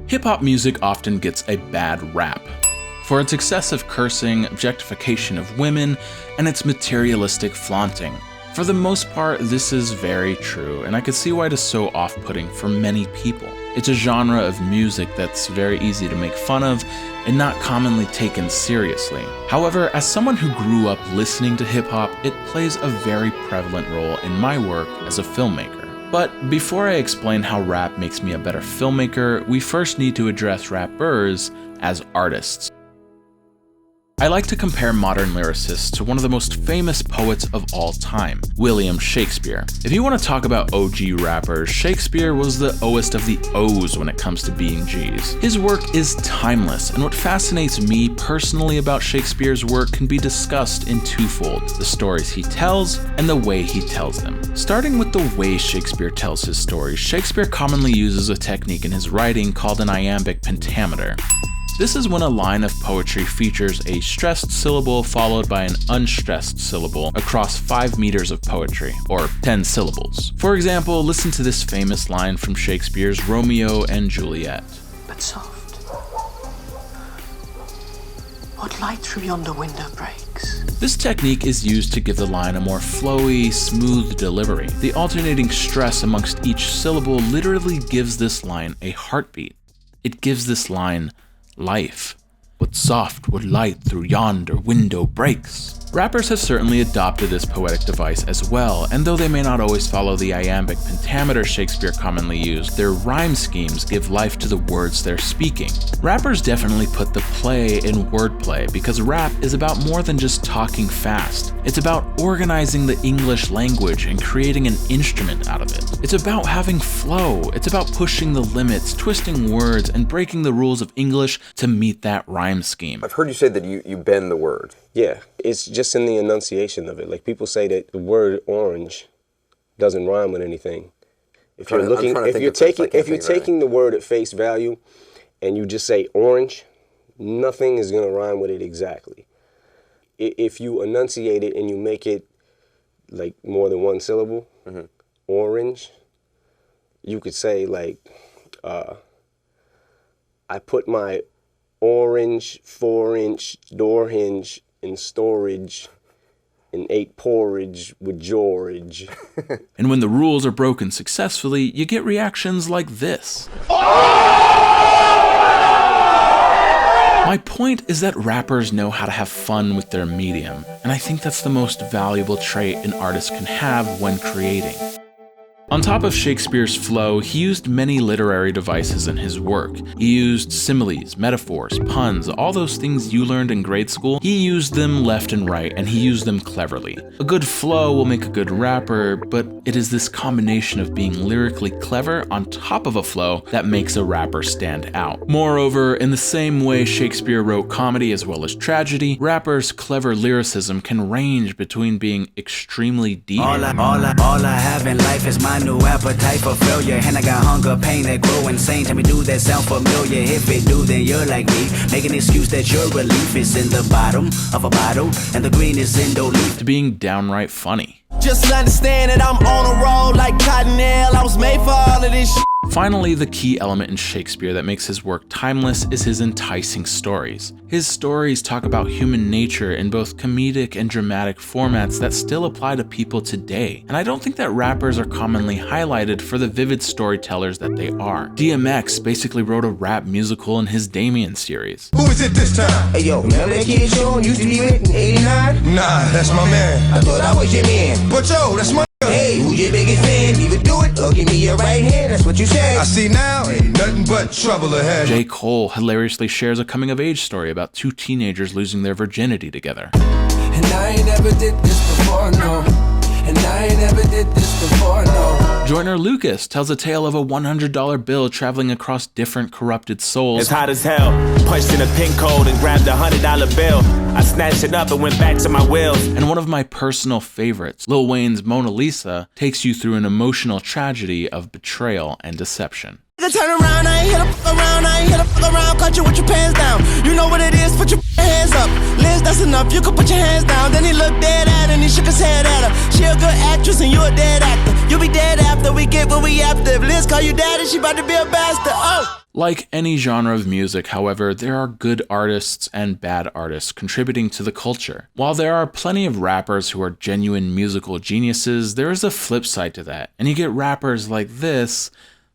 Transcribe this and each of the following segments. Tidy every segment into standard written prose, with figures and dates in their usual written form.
Hip-hop music often gets a bad rap for its excessive cursing, objectification of women, and its materialistic flaunting. For the most part, this is very true, and I could see why it is so off-putting for many people. It's a genre of music that's very easy to make fun of and not commonly taken seriously. However, as someone who grew up listening to hip-hop, it plays a very prevalent role in my work as a filmmaker. But before I explain how rap makes me a better filmmaker, we first need to address rappers as artists. I like to compare modern lyricists to one of the most famous poets of all time, William Shakespeare. If you want to talk about OG rappers, Shakespeare was the O'est of the O's when it comes to being G's. His work is timeless, and what fascinates me personally about Shakespeare's work can be discussed in twofold: the stories he tells and the way he tells them. Starting with the way Shakespeare tells his stories, Shakespeare commonly uses a technique in his writing called an iambic pentameter. This is when a line of poetry features a stressed syllable followed by an unstressed syllable across 5 meters of poetry, or 10 syllables. For example, listen to this famous line from Shakespeare's Romeo and Juliet. But soft, what light through yonder window breaks? This technique is used to give the line a more flowy, smooth delivery. The alternating stress amongst each syllable literally gives this line a heartbeat. It gives this line life. What soft would light through yonder window breaks. Rappers have certainly adopted this poetic device as well, and though they may not always follow the iambic pentameter Shakespeare commonly used, their rhyme schemes give life to the words they're speaking. Rappers definitely put the play in wordplay because rap is about more than just talking fast. It's about organizing the English language and creating an instrument out of it. It's about having flow. It's about pushing the limits, twisting words, and breaking the rules of English to meet that rhyme scheme. I've heard you say that you bend the word. Yeah, it's just in the enunciation of it. Like people say that the word orange doesn't rhyme with anything. If you're taking the word at face value and you just say orange, nothing is gonna rhyme with it exactly. If you enunciate it and you make it like more than one syllable, orange, you could say like, I put my orange 4-inch door hinge in storage and ate porridge with George. And when the rules are broken successfully, you get reactions like this. My point is that rappers know how to have fun with their medium, and I think that's the most valuable trait an artist can have when creating. On top of Shakespeare's flow, he used many literary devices in his work. He used similes, metaphors, puns, all those things you learned in grade school. He used them left and right, and he used them cleverly. A good flow will make a good rapper, but it is this combination of being lyrically clever on top of a flow that makes a rapper stand out. Moreover, in the same way Shakespeare wrote comedy as well as tragedy, rappers' clever lyricism can range between being extremely deep. All I have in life is my new appetite for failure, and I got hunger, pain that grow insane. Tell me, do that sound familiar? If it do, then you're like me. Make an excuse that your relief is in the bottom of a bottle, and the green is in no leaf. To being downright funny. Just understand that I'm on a roll like Cottonelle. I was made for all of this shit. Finally, the key element in Shakespeare that makes his work timeless is his enticing stories. His stories talk about human nature in both comedic and dramatic formats that still apply to people today. And I don't think that rappers are commonly highlighted for the vivid storytellers that they are. DMX basically wrote a rap musical in his Damien series. Who is it this time? Hey yo, remember that kid show used to be with in 89? Nah, that's my man. I thought I was your man. But yo, that's my Hey, who's your biggest fan? Either do it or give me your right hand, that's what you say. I see now, ain't nothing but trouble ahead. J. Cole hilariously shares a coming-of-age story about 2 teenagers losing their virginity together. And I ain't never did this before, no. And I ain't never did this before, no. Joyner Lucas tells a tale of a $100 bill traveling across different corrupted souls. It's hot as hell. Punched in a pin code and grabbed a $100 bill. I snatched it up and went back to my wheels. And one of my personal favorites, Lil Wayne's Mona Lisa, takes you through an emotional tragedy of betrayal and deception. Turn around, I ain't hit a fuck around, caught you with your pants down. You know what it is, put your hands up. Liz, that's enough, you can put your hands down. Then he looked dead at her and he shook his head at her. She a good actress and you a dead actor. You'll be dead after we get what we after. If Liz call you daddy, she about to be a bastard. Oh! Like any genre of music, however, there are good artists and bad artists contributing to the culture. While there are plenty of rappers who are genuine musical geniuses, there is a flip side to that, and you get rappers like this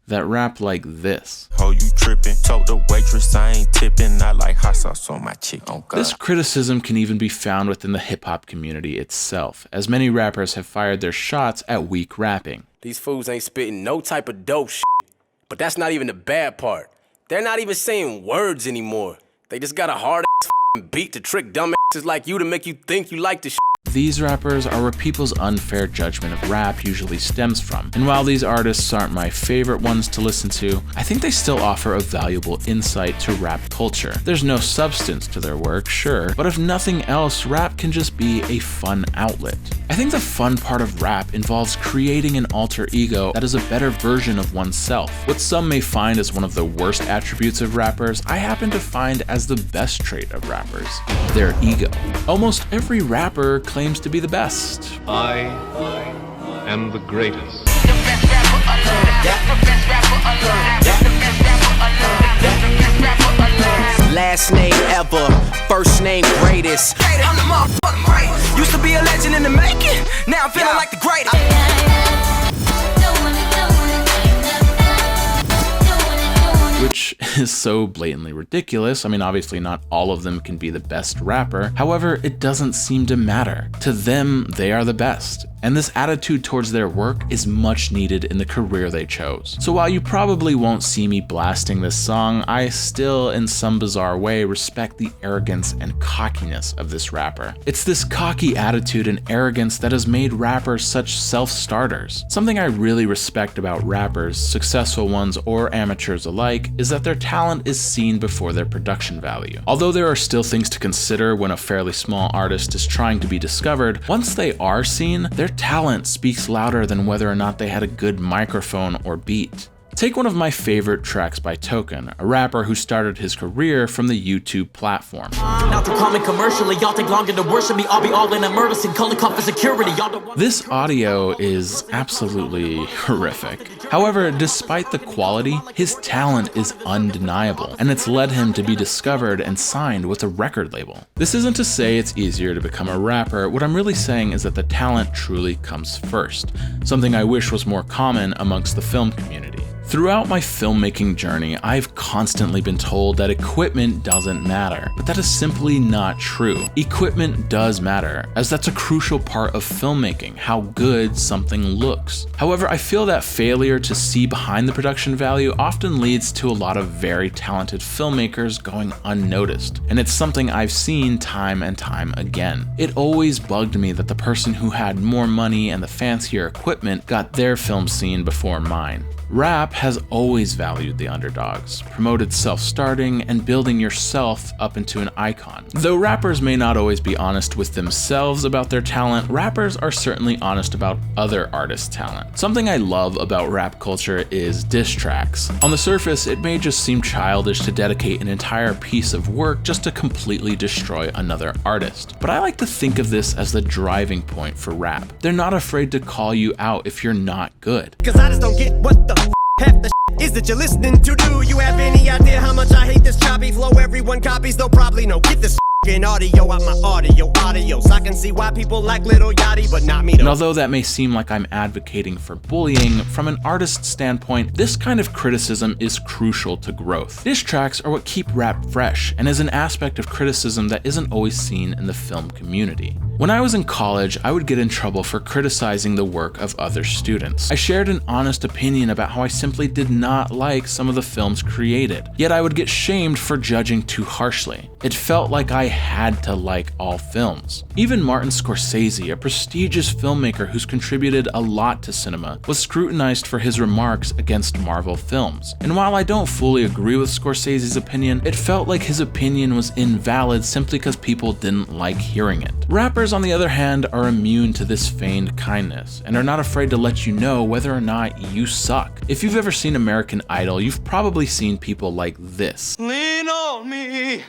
that rap like this. Oh, you tripping? Told the waitress I ain't tipping. I like hot sauce on my chicken. This criticism can even be found within the hip-hop community itself, as many rappers have fired their shots at weak rapping. These fools ain't spitting no type of dope shit. But that's not even the bad part. They're not even saying words anymore. They just got a hard-ass beat to trick dumb asses like you to make you think you like the shit. These rappers are where people's unfair judgment of rap usually stems from, and while these artists aren't my favorite ones to listen to, I think they still offer a valuable insight to rap culture. There's no substance to their work, sure, but if nothing else, rap can just be a fun outlet. I think the fun part of rap involves creating an alter ego that is a better version of oneself. What some may find as one of the worst attributes of rappers, I happen to find as the best trait of rappers: their ego. Almost every rapper claims to be the best. I am the greatest. Last name ever, first name greatest. I'm the motherfucking greatest. Used to be a legend in the making, now I'm feeling like the greatest. Which is so blatantly ridiculous. I mean, obviously not all of them can be the best rapper. However, it doesn't seem to matter. To them, they are the best. And this attitude towards their work is much needed in the career they chose. So while you probably won't see me blasting this song, I still, in some bizarre way, respect the arrogance and cockiness of this rapper. It's this cocky attitude and arrogance that has made rappers such self-starters. Something I really respect about rappers, successful ones or amateurs alike, is that their talent is seen before their production value. Although there are still things to consider when a fairly small artist is trying to be discovered, once they are seen, their talent speaks louder than whether or not they had a good microphone or beat. Take one of my favorite tracks by Token, a rapper who started his career from the YouTube platform. Not to comment commercially, y'all take longer to worship me, I'll be all in a murder scene, calling cuff for security. This audio is absolutely horrific. However, despite the quality, his talent is undeniable, and it's led him to be discovered and signed with a record label. This isn't to say it's easier to become a rapper. What I'm really saying is that the talent truly comes first, something I wish was more common amongst the film community. Throughout my filmmaking journey, I've constantly been told that equipment doesn't matter, but that is simply not true. Equipment does matter, as that's a crucial part of filmmaking, how good something looks. However, I feel that failure to see behind the production value often leads to a lot of very talented filmmakers going unnoticed, and it's something I've seen time and time again. It always bugged me that the person who had more money and the fancier equipment got their film seen before mine. Rap has always valued the underdogs, promoted self-starting, and building yourself up into an icon. Though rappers may not always be honest with themselves about their talent, rappers are certainly honest about other artists' talent. Something I love about rap culture is diss tracks. On the surface, it may just seem childish to dedicate an entire piece of work just to completely destroy another artist. But I like to think of this as the driving point for rap. They're not afraid to call you out if you're not good. Cause I just don't get what the half the is that you're listening to. Do you have any idea how much I hate this choppy flow? Everyone copies, they'll probably know. Get this audio out my audios. I can see why people like Little Yachty, but not me though. And although that may seem like I'm advocating for bullying, from an artist's standpoint, this kind of criticism is crucial to growth. Diss tracks are what keep rap fresh, and is an aspect of criticism that isn't always seen in the film community. When I was in college, I would get in trouble for criticizing the work of other students. I shared an honest opinion about how I simply did not like some of the films created, yet I would get shamed for judging too harshly. It felt like I had to like all films. Even Martin Scorsese, a prestigious filmmaker who's contributed a lot to cinema, was scrutinized for his remarks against Marvel films. And while I don't fully agree with Scorsese's opinion, it felt like his opinion was invalid simply because people didn't like hearing it. Rappers, on the other hand, are immune to this feigned kindness, and are not afraid to let you know whether or not you suck. If you've ever seen American Idol, you've probably seen people like this. Lean on me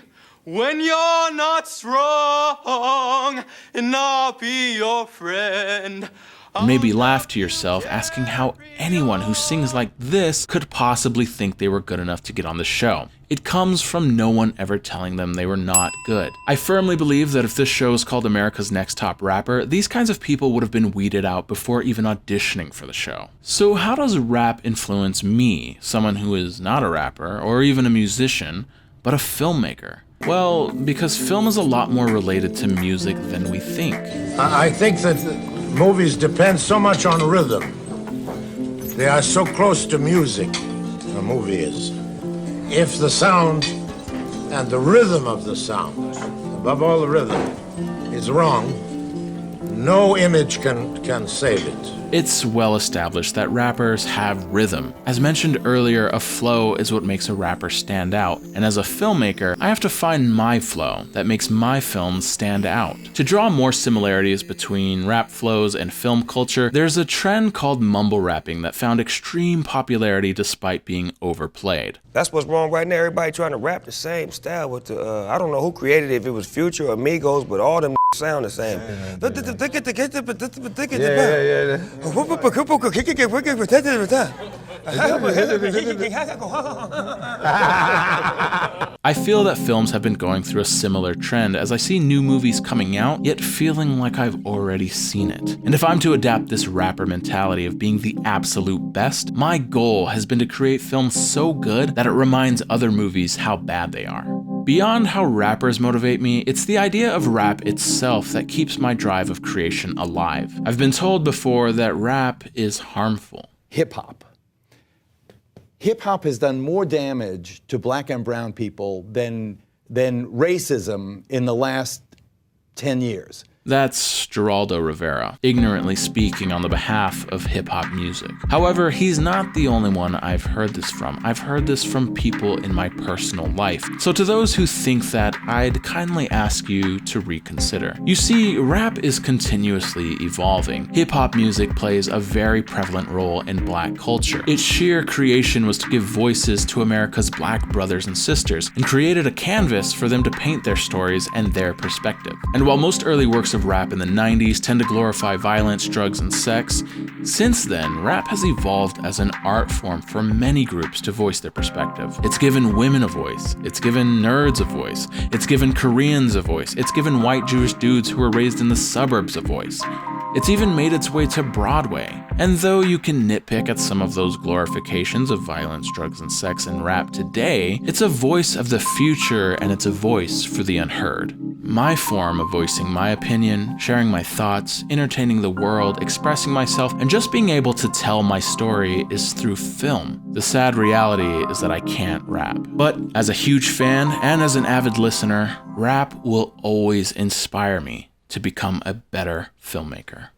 when you're not strong, and I'll be your friend. and maybe laugh to yourself asking how anyone who sings like this could possibly think they were good enough to get on the show. It comes from no one ever telling them they were not good. I firmly believe that if this show was called America's Next Top Rapper, these kinds of people would have been weeded out before even auditioning for the show. So how does rap influence me, someone who is not a rapper or even a musician, but a filmmaker? Well, because film is a lot more related to music than we think. I think that movies depend so much on rhythm. They are so close to music, a movie is. If the sound and the rhythm of the sound, above all the rhythm, is wrong, no image can save it. It's well established that rappers have rhythm. As mentioned earlier, a flow is what makes a rapper stand out, and as a filmmaker, I have to find my flow that makes my films stand out. To draw more similarities between rap flows and film culture, there's a trend called mumble rapping that found extreme popularity despite being overplayed. That's what's wrong right now. Everybody trying to rap the same style with the, I don't know who created it, if it was Future or Migos, but all them sound the same. I feel that films have been going through a similar trend as I see new movies coming out, yet feeling like I've already seen it. And if I'm to adapt this rapper mentality of being the absolute best, my goal has been to create films so good that it reminds other movies how bad they are. Beyond how rappers motivate me, it's the idea of rap itself that keeps my drive of creation alive. I've been told before that rap is harmful. Hip-hop. Hip-hop has done more damage to black and brown people than racism in the last 10 years. That's Geraldo Rivera, ignorantly speaking on the behalf of hip-hop music. However, he's not the only one I've heard this from. I've heard this from people in my personal life. So to those who think that, I'd kindly ask you to reconsider. You see, rap is continuously evolving. Hip-hop music plays a very prevalent role in black culture. Its sheer creation was to give voices to America's black brothers and sisters, and created a canvas for them to paint their stories and their perspective. And while most early works of rap in the 90s tend to glorify violence, drugs, and sex, since then, rap has evolved as an art form for many groups to voice their perspective. It's given women a voice, it's given nerds a voice, it's given Koreans a voice, it's given white Jewish dudes who were raised in the suburbs a voice. It's even made its way to Broadway. And though you can nitpick at some of those glorifications of violence, drugs, and sex in rap today, it's a voice of the future and it's a voice for the unheard. My form of voicing my opinion, sharing my thoughts, entertaining the world, expressing myself, and just being able to tell my story is through film. The sad reality is that I can't rap. But as a huge fan and as an avid listener, rap will always inspire me to become a better filmmaker.